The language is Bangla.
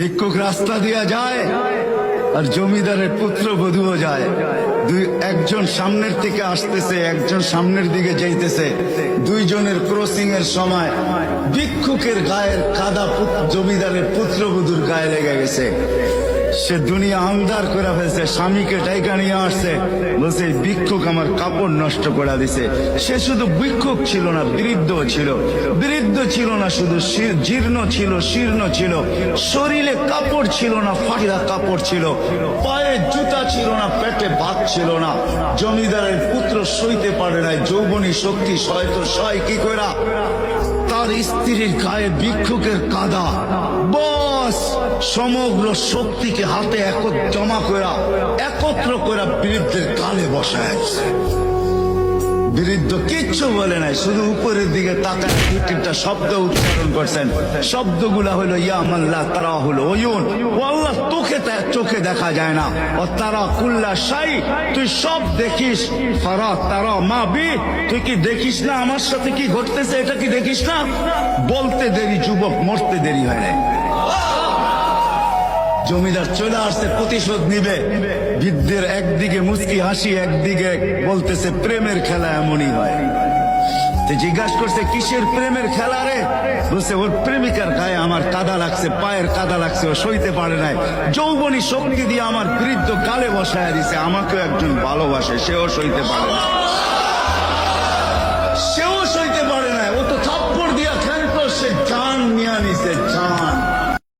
ভিক্ষুক রাস্তা দিয়া যায় আর জমিদারের পুত্রবধূও যায়। একজন সামনের থেকে আসতেছে, একজন সামনের দিকে যাইতেছে। দুইজনের ক্রসিং এর সময় ভিক্ষুকের গায়ের কাদা জমিদারের পুত্রবধূর গায়ে লেগে গেছে। সে দুনিয়া আন্ধার করে ফেলছে, স্বামীকে ডাইকা নিয়ে আসছে, বলছে ভিক্ষুক আমার কাপড় নষ্ট করে দিছে। সে শুধু ভিক্ষুক ছিল না, বৃদ্ধ ছিল। বৃদ্ধ ছিল না শুধু, জীর্ণ ছিল, শীর্ণ ছিল, শরীরে কাপড় ছিল না, ফাটিয়া কাপড় ছিল, পায়ে জুতা ছিল না, পেটে ভাত ছিল না। জমিদারের পুত্র সইতে পারে নাই, যৌবনী শক্তি সয়তো সয় কি কইরা তার স্ত্রীর গায়ে ভিক্ষুকের কাদা, বস সমগ্র শক্তিকে হাতে জমা করা, একত্র করা বৃদ্ধের কালে বসায়। বৃদ্ধ কিচ্ছু বলে নাই, শুধু উপরের দিকে তাকায় তিনটা শব্দ উচ্চারণ করছেন। শব্দগুলা হলো ইয়া মাল্লা তারা হলো ওয়ুন, ও আল্লাহ তোকে চোখে দেখা যায় না, ও তারা কুল্লা শাই তুই সব দেখিস, ফারা তারা মা বি তুই কি দেখিস না আমার সাথে কি ঘটতেছে, এটা কি দেখিস না? বলতে দেরি যুবক, মরতে দেরি হয় নাই। জমিদার চলে আসছে, প্রতিশোধ নিবে। বৃদ্ধের একদিকে মুচকি হাসি, একদিকে বলতেছে প্রেমের খেলা এমনই হয়। জিজ্ঞাসা করছে কিসের প্রেমের খেলা রে? বলছে ওর প্রেমিকার গায়ে আমার কাদা লাগছে, পায়ের কাদা লাগছে, ও সইতে পারে নাই। যৌবনী শক্তি দিয়ে আমার বৃদ্ধ কালে বসায় দিছে, আমাকেও একজন ভালোবাসে, সেও সইতে পারে না।